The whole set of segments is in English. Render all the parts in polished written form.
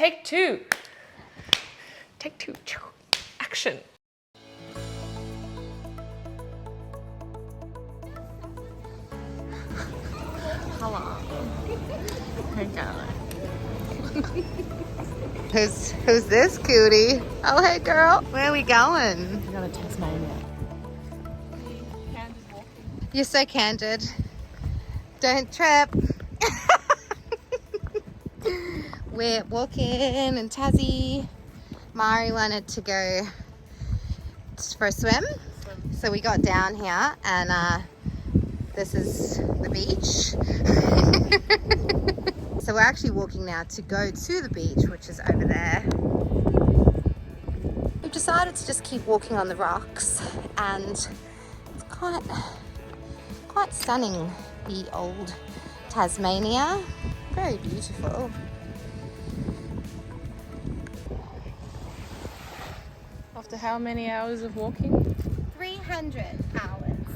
Take two. Take two. Action. Hello. Hey, darling. Who's this cutie? Oh, hey, girl. Where are we going? We're going to Tasmania. You're so candid. Don't trip. We're walking in Tassie. Mari wanted to go for a swim. So we got down here and this is the beach. So we're actually walking now to go to the beach, which is over there. We've decided to just keep walking on the rocks, and it's quite stunning, the old Tasmania. Very beautiful. After how many hours of walking? 300 hours.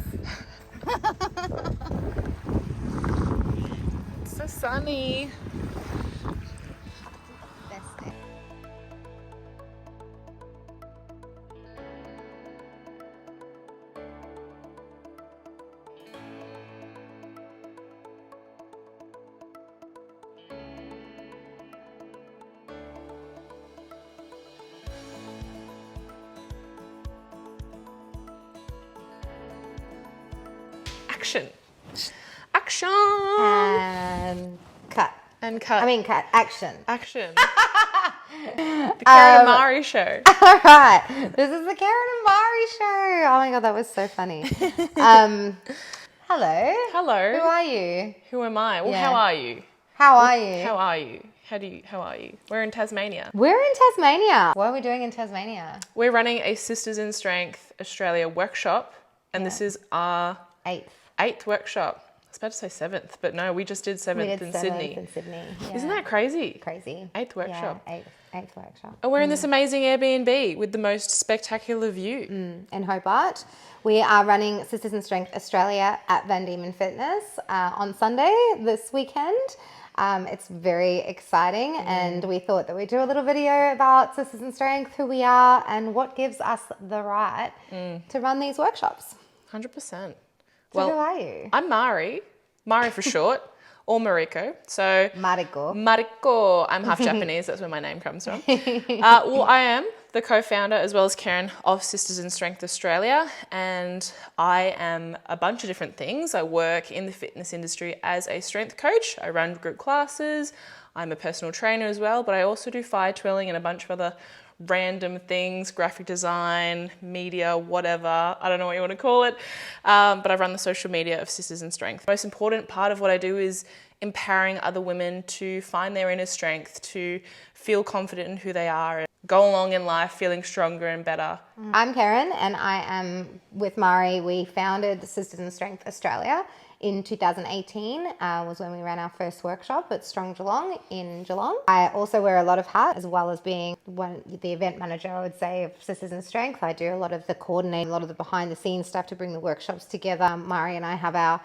It's so sunny. Best day. Action. Action. And cut. And cut. I mean cut. Action. Action. The Kerryn Mari show. All right. This is the Kerryn Mari show. Oh my God, that was so funny. Hello. Hello. Who are you? Who am I? Well, Yeah. how are you? How are you? How are you? How are you? We're in Tasmania. We're in Tasmania. What are we doing in Tasmania? We're running a Sisters in Strength Australia workshop, and this is our eighth workshop. I was about to say 7th, but no, we just did 7th in Sydney. Yeah. Isn't that crazy? Crazy? 8th workshop. Yeah, eighth workshop. And we're in this amazing Airbnb with the most spectacular view. In Hobart. We are running Sisters in Strength Australia at Van Diemen Fitness on Sunday this weekend. It's very exciting, and we thought that we'd do a little video about Sisters in Strength, who we are, and what gives us the right to run these workshops. 100%. So who are you? I'm Mari for short, or Mariko. So Mariko. I'm half Japanese, that's where my name comes from. Well, I am the co-founder, as well as Kerryn, of Sisters in Strength Australia, and I am a bunch of different things. I work in the fitness industry as a strength coach. I run group classes. I'm a personal trainer as well, but I also do fire twirling and a bunch of other random things, graphic design, media, whatever. I don't know what you want to call it. But I run the social media of Sisters in Strength. The most important part of what I do is empowering other women to find their inner strength, to feel confident in who they are, and go along in life feeling stronger and better. I'm Kerryn, and I am with Mari. We founded Sisters in Strength Australia in 2018, was when we ran our first workshop at Strong Geelong in Geelong. I also wear a lot of hats, as well as being the event manager, I would say, of Sisters in Strength. I do a lot of the coordinating, a lot of the behind the scenes stuff to bring the workshops together. Mari and I have our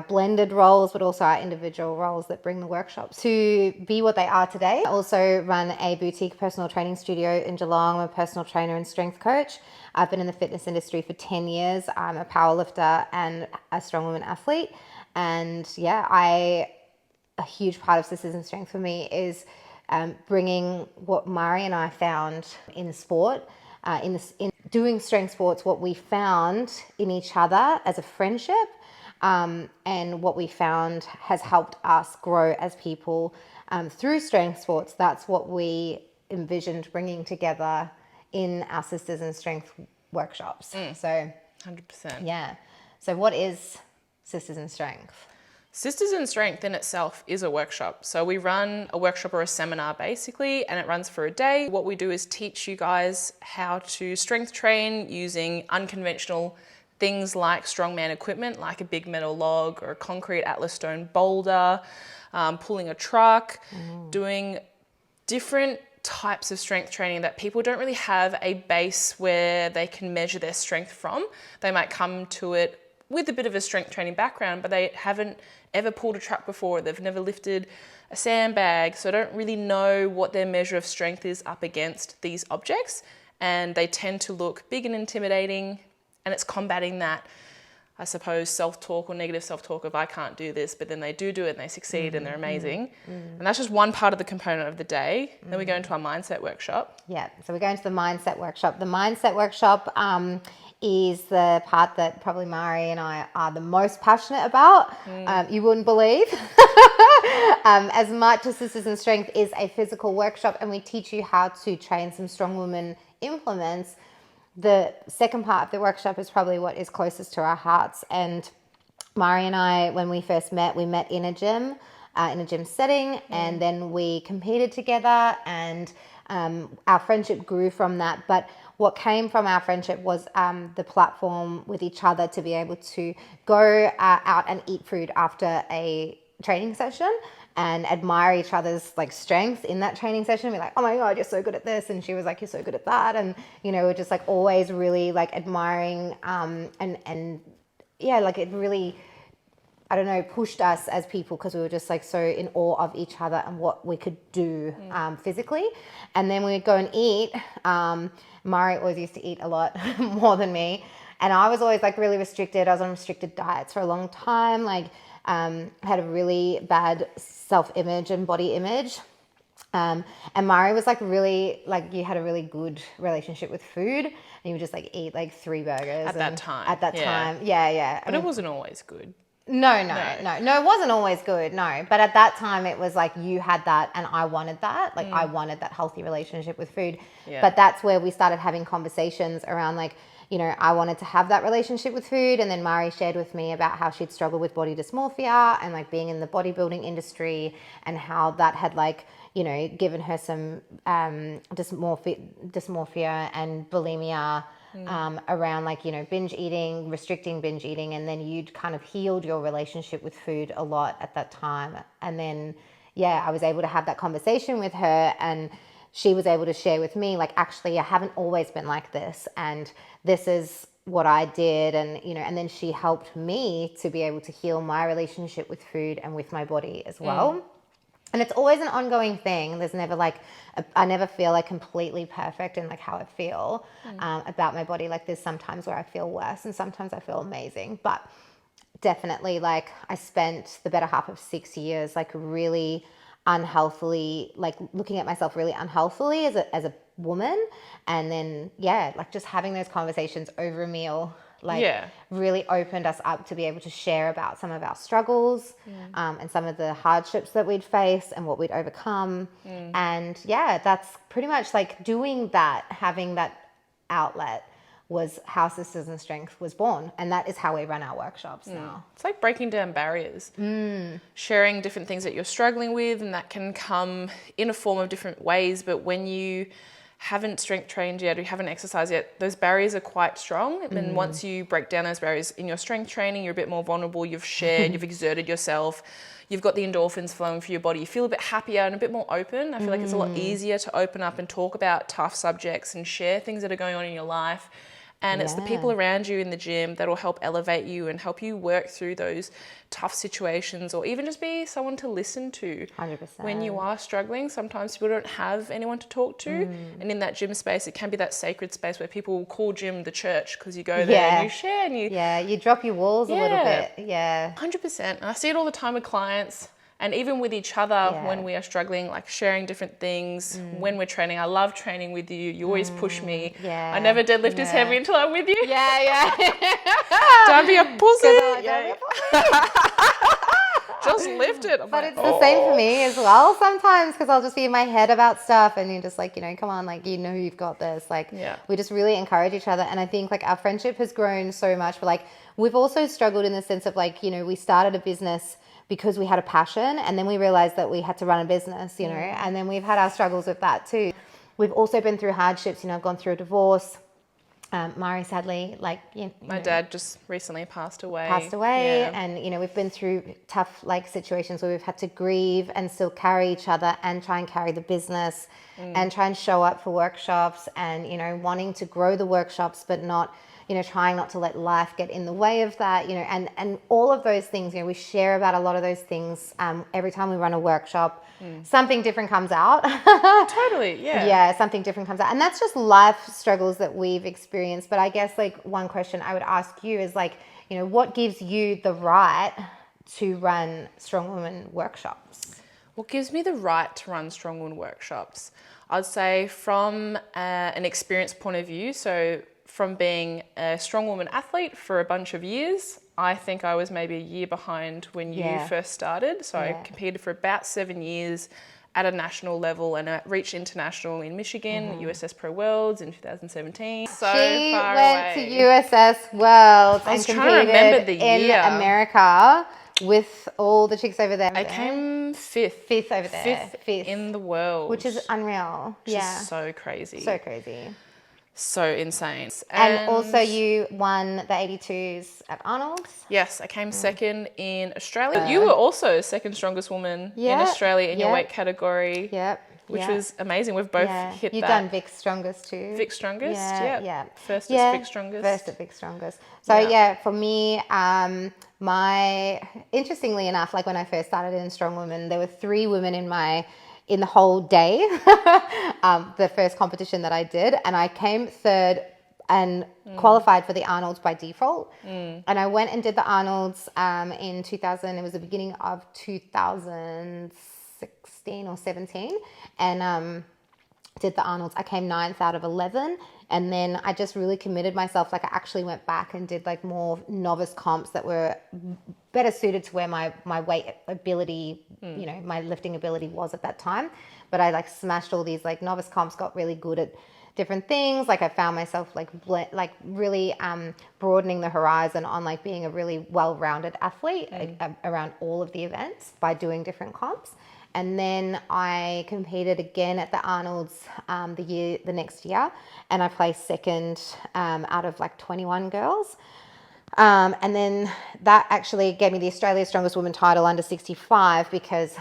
blended roles, but also our individual roles that bring the workshops to be what they are today. I also run a boutique personal training studio in Geelong. I'm a personal trainer and strength coach. I've been in the fitness industry for 10 years. I'm a powerlifter and a strong woman athlete. And a huge part of Sisters in Strength for me is bringing what Mari and I found in sport, in doing strength sports, what we found in each other as a friendship, and what we found has helped us grow as people through strength sports. That's what we envisioned bringing together in our Sisters in Strength workshops. So 100%. Yeah. So what is Sisters in Strength? Sisters in Strength in itself is a workshop. So we run a workshop or a seminar basically, and it runs for a day. What we do is teach you guys how to strength train using unconventional things like strongman equipment, like a big metal log or a concrete Atlas stone boulder, pulling a truck, doing different types of strength training that people don't really have a base where they can measure their strength from. They might come to it with a bit of a strength training background, but they haven't ever pulled a truck before. They've never lifted a sandbag, so don't really know what their measure of strength is up against these objects. And they tend to look big and intimidating, and it's combating that, I suppose, self-talk or negative self-talk of I can't do this, but then they do it and they succeed and they're amazing. And that's just one part of the component of the day. Then we go into our mindset workshop. Yeah, so we go into the mindset workshop. The mindset workshop is the part that probably Mari and I are the most passionate about. You wouldn't believe. As much as Sisters in Strength is a physical workshop and we teach you how to train some strong woman implements, the second part of the workshop is probably what is closest to our hearts. And Mari and I, when we first met, we met in a gym setting, and then we competed together, and our friendship grew from that. But what came from our friendship was the platform with each other to be able to go out and eat food after a training session and admire each other's like strengths in that training session. Be like, oh my God, you're so good at this. And she was like, you're so good at that. And, you know, we're just like always really like admiring and yeah, like it really, I don't know, pushed us as people because we were just like so in awe of each other and what we could do physically. And then we'd go and eat. Mari always used to eat a lot more than me. And I was always like really restricted. I was on restricted diets for a long time. Like, had a really bad self-image and body image. And Mari was like really, like you had a really good relationship with food and you would just like eat like 3 burgers. At that time. Yeah. But it wasn't always good. No, it wasn't always good. No. But at that time it was like you had that and I wanted that. Like I wanted that healthy relationship with food. Yeah. But that's where we started having conversations around like, you know, I wanted to have that relationship with food. And then Mari shared with me about how she'd struggled with body dysmorphia and like being in the bodybuilding industry and how that had like, you know, given her some dysmorphia and bulimia around like, you know, binge eating, restricting binge eating. And then you'd kind of healed your relationship with food a lot at that time. And then, yeah, I was able to have that conversation with her and she was able to share with me, like, actually, I haven't always been like this. And this is what I did. And, you know, and then she helped me to be able to heal my relationship with food and with my body as well. And it's always an ongoing thing. There's never like, I never feel like completely perfect in like how I feel about my body. Like there's sometimes where I feel worse and sometimes I feel amazing. But definitely like I spent the better half of 6 years like really unhealthily, like looking at myself really unhealthily as a woman. And then, yeah, like just having those conversations over a meal, like really opened us up to be able to share about some of our struggles and some of the hardships that we'd face and what we'd overcome. And yeah, that's pretty much like doing that, having that outlet was how Sisters in Strength was born. And that is how we run our workshops now. It's like breaking down barriers, sharing different things that you're struggling with, and that can come in a form of different ways. But when you haven't strength trained yet or you haven't exercised yet, those barriers are quite strong. And once you break down those barriers in your strength training, you're a bit more vulnerable, you've shared, you've exerted yourself, you've got the endorphins flowing through your body, you feel a bit happier and a bit more open. I feel like it's a lot easier to open up and talk about tough subjects and share things that are going on in your life. And it's the people around you in the gym that will help elevate you and help you work through those tough situations, or even just be someone to listen to 100%. when you are struggling. Sometimes people don't have anyone to talk to. And in that gym space, it can be that sacred space where people will call gym the church because you go there and you share. And you drop your walls a little bit. 100%. And I see it all the time with clients. And even with each other when we are struggling, like sharing different things when we're training. I love training with you. You always push me. I never deadlift as heavy until I'm with you. Don't be a pussy. Just lift it. But it's the same for me as well sometimes, because I'll just be in my head about stuff and you're just like, you know, come on, like, you know, you've got this. Like, we just really encourage each other. And I think like our friendship has grown so much. But like, we've also struggled in the sense of like, you know, we started a business because we had a passion, and then we realized that we had to run a business, you know, and then we've had our struggles with that too. We've also been through hardships, you know, I've gone through a divorce. Mari, sadly, like, my dad just recently passed away. And, you know, we've been through tough like situations where we've had to grieve and still carry each other and try and carry the business and try and show up for workshops and, you know, wanting to grow the workshops, but not, trying not to let life get in the way of that, and all of those things, we share about a lot of those things. Every time we run a workshop, something different comes out. Totally, yeah. Yeah, something different comes out. And that's just life struggles that we've experienced. But I guess like one question I would ask you is like, what gives you the right to run Strong Women workshops? What gives me the right to run Strong Women workshops? I'd say from an experience point of view, so from being a strong woman athlete for a bunch of years, I think I was maybe a year behind when you first started. So I competed for about 7 years at a national level and I reached international in Michigan, USS Pro Worlds in 2017. So she far went away. to USS Worlds I was and trying to remember competed the in year. America with all the chicks over there. I came fifth. Fifth over there. Fifth in the world. Which is unreal. Which is so crazy. So crazy. So insane. And also you won the 82s at Arnold's. Yes, I came second in Australia. You were also second strongest woman in Australia in your weight category. Yep. Which was amazing. We've both hit You've that. done Vic Strongest too. Vic Strongest, yeah. First at Vic Strongest. First at Vic Strongest. So for me, interestingly enough, like when I first started in Strong Women, there were 3 women in the whole day, the first competition that I did, and I came third and qualified for the Arnold's by default. And I went and did the Arnold's in 2000. It was the beginning of 2016 or 17, and did the Arnold's. I came 9th out of 11, and then I just really committed myself. Like I actually went back and did like more novice comps that were better suited to where my weight ability, my lifting ability was at that time. But I like smashed all these like novice comps, got really good at different things. Like I found myself like really broadening the horizon on like being a really well-rounded athlete around all of the events by doing different comps. And then I competed again at the Arnold's the next year, and I placed second out of like 21 girls. And then that actually gave me the Australia's Strongest Woman title under 65, because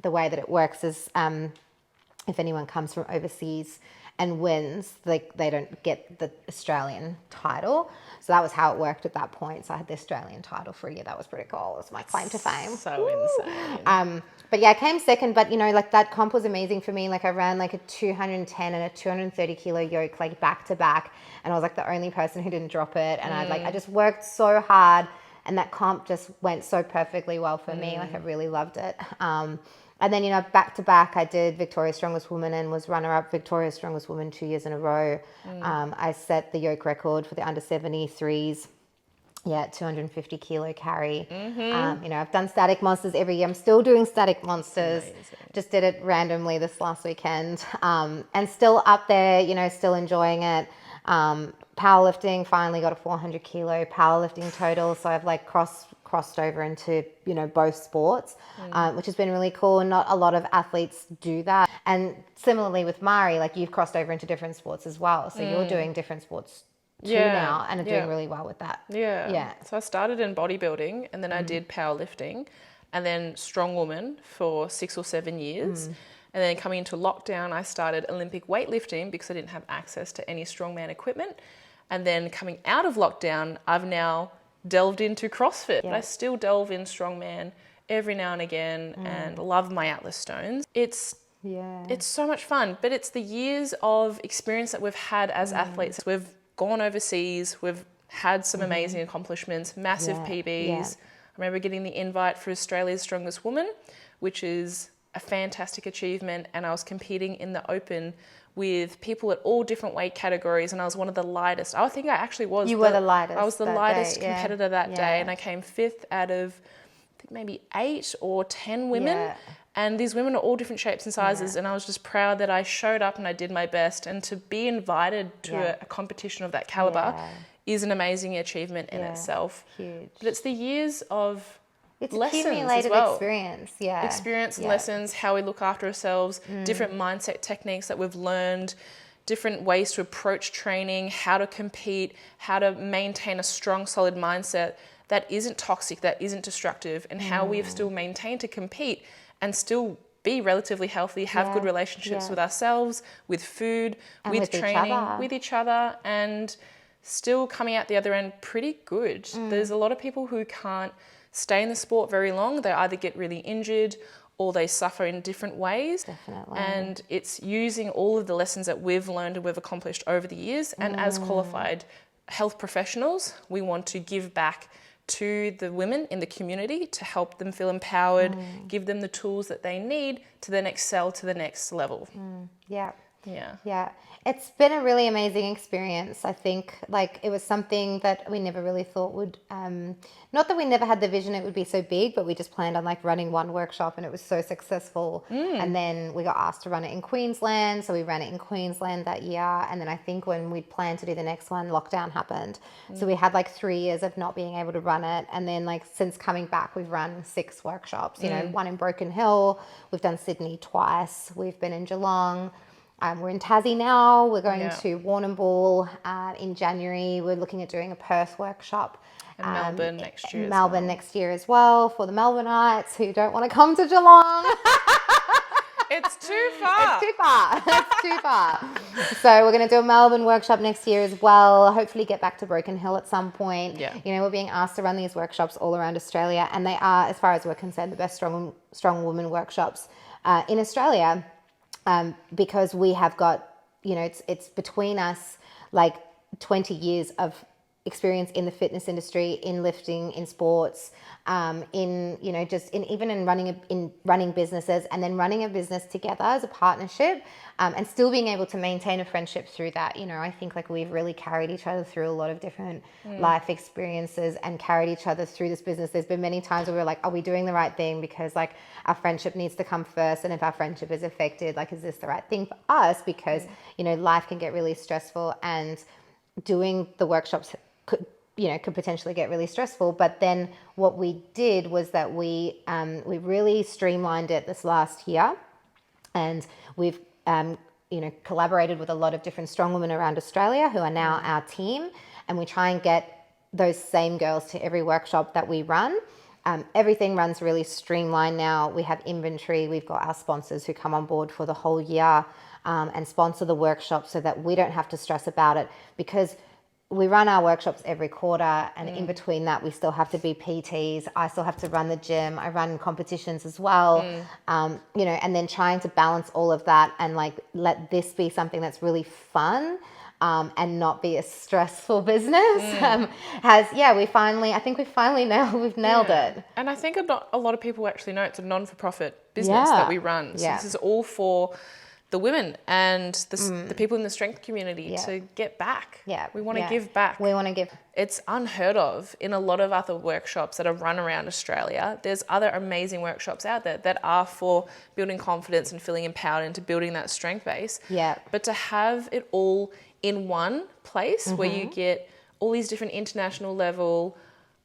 the way that it works is if anyone comes from overseas and wins, they don't get the Australian title. So that was how it worked at that point. So I had the Australian title for a year. That was pretty cool. It was my claim to fame. So insane. But yeah, I came second, but like that comp was amazing for me. Like I ran like a 210 and a 230 kilo yoke, like back to back. And I was like the only person who didn't drop it. And I just worked so hard, and that comp just went so perfectly well for me. Like I really loved it. And then, back to back, I did Victoria's Strongest Woman and was runner-up Victoria's Strongest Woman 2 years in a row. I set the yoke record for the under 73s. 250 kilo carry. I've done static monsters every year. I'm still doing static monsters. Just did it randomly this last weekend. And still up there, still enjoying it. Powerlifting, finally got a 400 kilo powerlifting total. So I've like crossed over into, both sports, which has been really cool. And not a lot of athletes do that. And similarly with Mari, like you've crossed over into different sports as well. So you're doing different sports now and are doing really well with that. So I started in bodybuilding, and then I did powerlifting, and then strong woman for 6 or 7 years. And then coming into lockdown, I started Olympic weightlifting because I didn't have access to any strongman equipment. And then coming out of lockdown, I've now delved into CrossFit. But I still delve in strongman every now and again and love my Atlas stones. It's so much fun, but it's the years of experience that we've had as athletes. We've gone overseas, we've had some amazing accomplishments, massive PBs. I remember getting the invite for Australia's Strongest Woman, which is a fantastic achievement, and I was competing in the open with people at all different weight categories, and I was one of the lightest. I think I actually was. You were the lightest. I was the lightest competitor that day, and I came 5th out of, I think maybe 8 or 10 women. And these women are all different shapes and sizes, and I was just proud that I showed up and I did my best. And to be invited to a competition of that caliber is an amazing achievement in itself. Huge. But it's the years of lessons accumulated as well. Experience, Experience and lessons, how we look after ourselves, different mindset techniques that we've learned, different ways to approach training, how to compete, how to maintain a strong, solid mindset that isn't toxic, that isn't destructive, and how we've still maintained to compete and still be relatively healthy, have good relationships with ourselves, with food, and with training, with each other, and still coming out the other end pretty good. There's a lot of people who can't stay in the sport very long. They either get really injured or they suffer in different ways. Definitely. And it's using all of the lessons that we've learned and we've accomplished over the years. And as qualified health professionals, we want to give back to the women in the community to help them feel empowered, give them the tools that they need to then excel to the next level. Yeah. Yeah. It's been a really amazing experience. I think like it was something that we never really thought would, not that we never had the vision it would be so big, but we just planned on like running one workshop and it was so successful. And then we got asked to run it in Queensland. So we ran it in Queensland that year. And then I think when we planned to do the next one, lockdown happened. So we had like 3 years of not being able to run it. And then like since coming back, we've run 6 workshops, you know, one in Broken Hill. We've done Sydney twice. We've been in Geelong. We're in Tassie now. We're going to Warrnambool in January. We're looking at doing a Perth workshop. And Melbourne next year. Melbourne next year as well for the Melbourneites who don't want to come to Geelong. It's too far. It's too far. So we're going to do a Melbourne workshop next year as well. Hopefully get back to Broken Hill at some point. Yeah. You know, we're being asked to run these workshops all around Australia, and they are, as far as we're concerned, the best strong woman workshops in Australia. Because we have got, you know, it's between us like 20 years of experience in the fitness industry, in lifting, in sports, in, you know, just even in running businesses, and then running a business together as a partnership, and still being able to maintain a friendship through that. You know, I think like we've really carried each other through a lot of different life experiences and carried each other through this business. There's been many times where we're like, are we doing the right thing? Because like our friendship needs to come first. And if our friendship is affected, like, is this the right thing for us? Because, you know, life can get really stressful, and doing the workshops could potentially get really stressful. But then what we did was that we really streamlined it this last year, and we've collaborated with a lot of different strong women around Australia who are now our team, and we try and get those same girls to every workshop that we run. Everything runs really streamlined now. We have inventory. We've got our sponsors who come on board for the whole year and sponsor the workshop so that we don't have to stress about it, because we run our workshops every quarter, and in between that we still have to be PTs. I still have to run the gym. I run competitions as well, you know, and then trying to balance all of that and like let this be something that's really fun and not be a stressful business. We've finally nailed it. And I think a lot of people actually know it's a non-for-profit business that we run. So this is all for the women and the people in the strength community to get back. We want to give back. We want to give. It's unheard of in a lot of other workshops that are run around Australia. There's other amazing workshops out there that are for building confidence and feeling empowered into building that strength base. But to have it all in one place where you get all these different international level,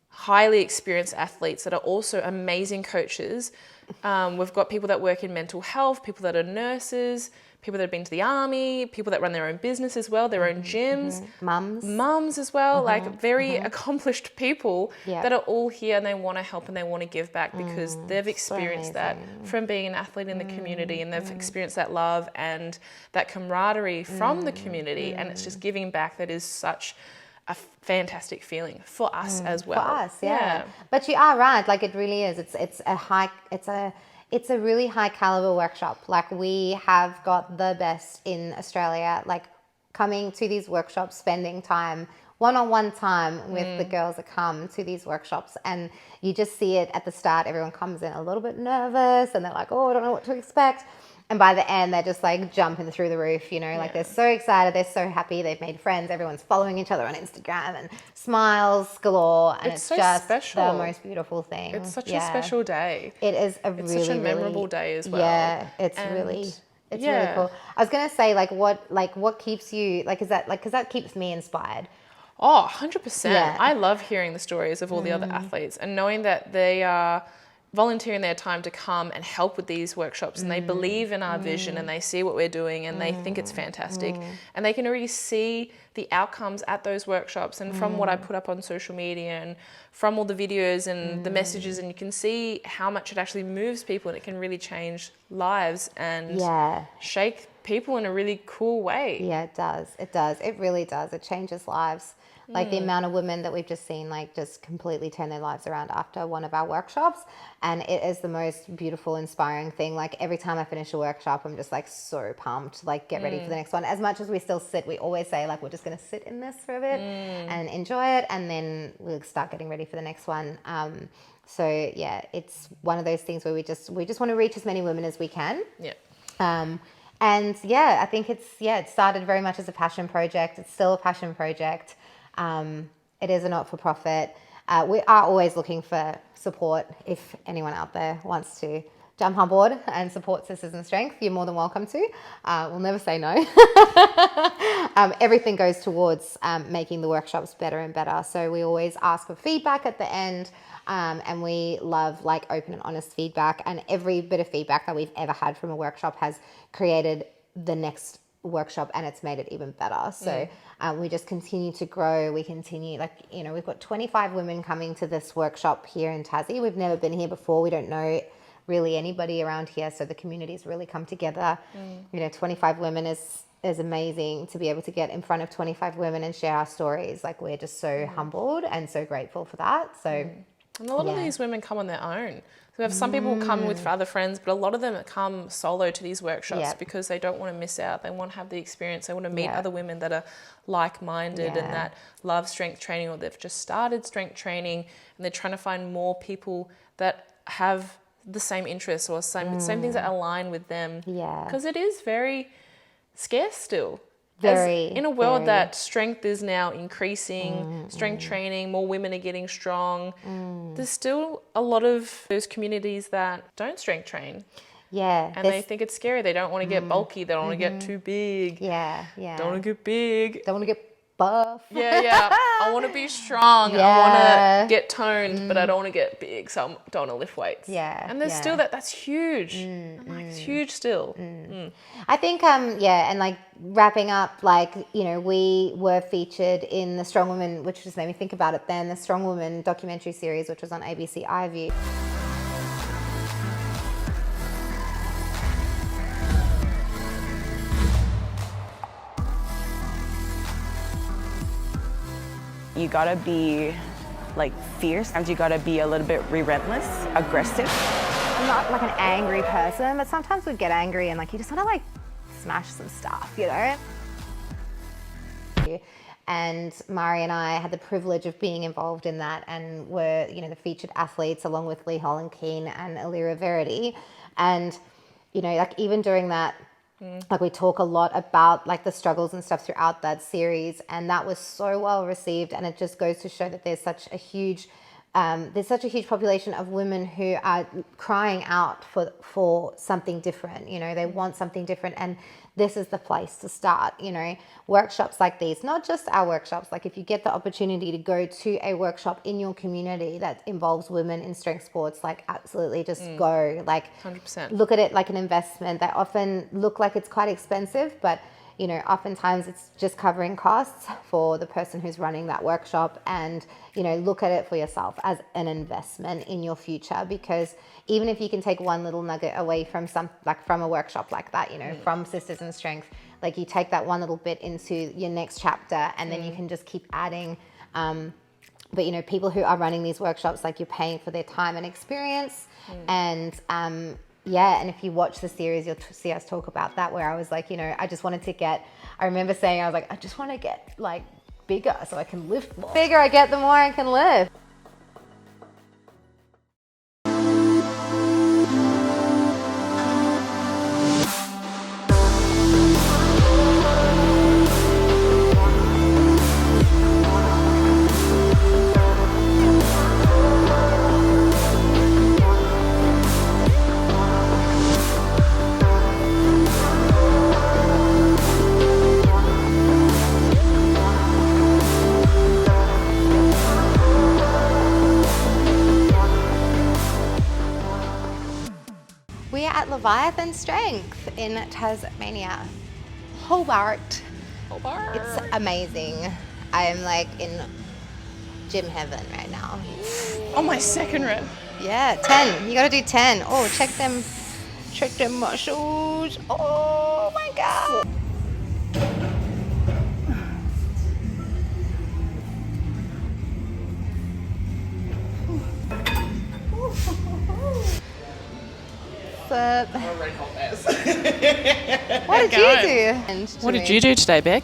highly experienced athletes that are also amazing coaches. We've got people that work in mental health, people that are nurses, people that have been to the army, people that run their own business as well, their own gyms. Mums as well, like very accomplished people that are all here, and they want to help and they want to give back because they've experienced that from being an athlete in the community, and they've experienced that love and that camaraderie from the community, and it's just giving back that is such a fantastic feeling for us as well. For us, yeah. But you are right. Like it really is. It's a really high caliber workshop. Like we have got the best in Australia. Like coming to these workshops, spending time, one-on-one time with the girls that come to these workshops, and you just see it at the start. Everyone comes in a little bit nervous, and they're like, "Oh, I don't know what to expect." And by the end, they're just like jumping through the roof, you know, like they're so excited. They're so happy. They've made friends. Everyone's following each other on Instagram and smiles galore. And it's so just special. The most beautiful thing. It's such a special day. It is It's such a memorable day as well. Yeah, it's really cool. I was going to say what keeps you, like, is that like, because that keeps me inspired. Oh, 100%. I love hearing the stories of all the other athletes and knowing that they are volunteering their time to come and help with these workshops, and they believe in our vision, and they see what we're doing, and they think it's fantastic, and they can already see the outcomes at those workshops. And from what I put up on social media and from all the videos and the messages, and you can see how much it actually moves people, and it can really change lives and shake people in a really cool way. Yeah, it does. It does. It really does. It changes lives. Like the amount of women that we've just seen, like just completely turn their lives around after one of our workshops. And it is the most beautiful, inspiring thing. Like every time I finish a workshop, I'm just like so pumped, like get ready for the next one. As much as we still sit, we always say like, we're just going to sit in this for a bit and enjoy it. And then we'll start getting ready for the next one. So yeah, it's one of those things where we just want to reach as many women as we can. Yeah. And yeah, I think it started very much as a passion project. It's still a passion project. It is a not-for-profit. We are always looking for support. If anyone out there wants to jump on board and support Sisters in Strength, you're more than welcome to. We'll never say no. Everything goes towards making the workshops better and better. So we always ask for feedback at the end. And we love like open and honest feedback, and every bit of feedback that we've ever had from a workshop has created the next workshop, and it's made it even better. So we just continue to grow. We continue, like, you know, we've got 25 women coming to this workshop here in Tassie. We've never been here before. We don't know really anybody around here. So the community's really come together. You know, 25 women is amazing to be able to get in front of 25 women and share our stories. Like, we're just so humbled and so grateful for that. So and a lot of these women come on their own. So we have some people come with other friends, but a lot of them come solo to these workshops because they don't want to miss out. They want to have the experience. They want to meet other women that are like-minded and that love strength training, or they've just started strength training, and they're trying to find more people that have the same interests or same things that align with them. Yeah. Because it is very scarce still. In a world that strength is now increasing, strength training, more women are getting strong, there's still a lot of those communities that don't strength train. Yeah. And they think it's scary. They don't want to get bulky. They don't want to get too big. Yeah. Don't want to get big. Don't want to get buff. Yeah. I want to be strong. I want to get toned, but I don't want to get big, so I don't want to lift weights. Yeah. And there's still that's huge. I'm like, it's huge still. I think, and like wrapping up, like, you know, we were featured in the Strong Woman, which just made me think about it then, the Strong Woman documentary series, which was on ABC iView. You gotta be like fierce, sometimes you gotta be a little bit relentless, aggressive. I'm not like an angry person, but sometimes we get angry and like you just wanna like smash some stuff, you know? And Mari and I had the privilege of being involved in that, and were, you know, the featured athletes along with Lee Holland Keane and Alira Verity. And, you know, like even during that, like we talk a lot about like the struggles and stuff throughout that series, and that was so well received. And it just goes to show that there's such a huge population of women who are crying out for something different. You know, they want something different, and this is the place to start. You know, workshops like these, not just our workshops, like if you get the opportunity to go to a workshop in your community that involves women in strength sports, like absolutely just go. Like 100%. Look at it like an investment. They often look like it's quite expensive, but you know, oftentimes it's just covering costs for the person who's running that workshop. And, you know, look at it for yourself as an investment in your future, because even if you can take one little nugget away from from a workshop like that, you know, from Sisters in Strength, like you take that one little bit into your next chapter, and then you can just keep adding. But, you know, people who are running these workshops, like you're paying for their time and experience. And, and if you watch the series, you'll see us talk about that, where I was like, you know, I remember saying, I was like, I just want to get like bigger so I can lift more. The bigger I get, the more I can lift. We are at Leviathan Strength in Tasmania. Hobart. It's amazing. I am like in gym heaven right now. On my second rep. Yeah, 10. You gotta do 10. Oh, check them Check them muscles. Oh my God. What did you do? What did you do today, Beck?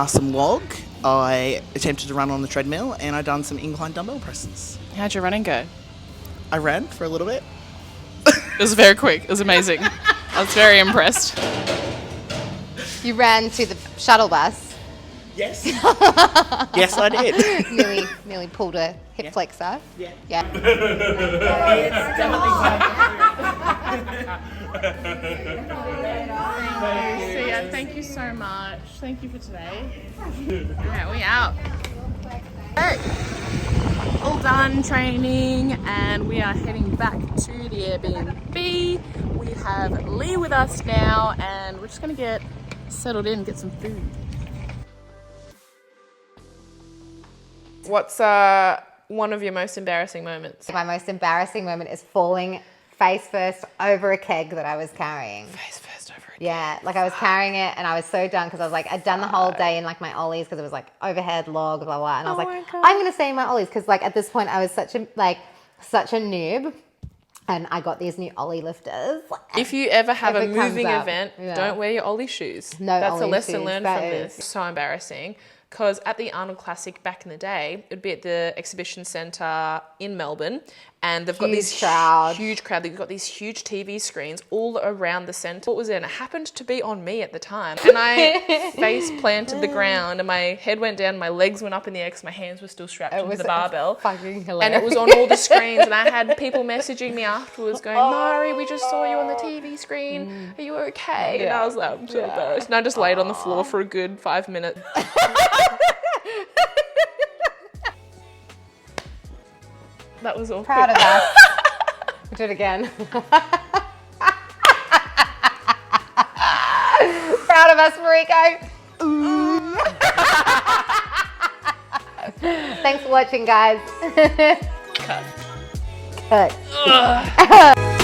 Some log. I attempted to run on the treadmill and I done some incline dumbbell presses. How'd your running go? I ran for a little bit. It was very quick. It was amazing. I was very impressed. You ran to the shuttle bus. Yes. Yes, I did. nearly pulled a hip flexor. Yeah. Yeah. So yeah, thank you so much. Thank you for today. Alright, we out. Hey. All done training and we are heading back to the Airbnb. We have Lee with us now and we're just gonna get settled in, get some food. What's one of your most embarrassing moments? My most embarrassing moment is falling face first over a keg that I was carrying. Face first over it. Yeah, like I was carrying it and I was so done because I was like, I'd done the whole day in like my ollies because it was like overhead log, blah, blah. And I was like, I'm going to stay in my ollies because like at this point I was such a noob. And I got these new ollie lifters. If you ever have a If it comes moving up, event, yeah. don't wear your ollie shoes. No That's a ollie lesson shoes, learned that from is. this. So embarrassing. Because at the Arnold Classic back in the day, it would be at the exhibition centre in Melbourne, and they've got this huge crowd. They've got these huge TV screens all around the centre. What was it? And it happened to be on me at the time, and I face planted the ground, and my head went down, my legs went up in the air because my hands were still strapped into the barbell. Fucking hilarious. And it was on all the screens, and I had people messaging me afterwards going, Mari, we just saw you on the TV screen. Are you okay? Yeah. And I was like, I'm so embarrassed. And I just laid on the floor for a good 5 minutes. That was awkward. Proud of us. We'll do it again. Proud of us, Mariko. Thanks for watching, guys. Cut. Cut.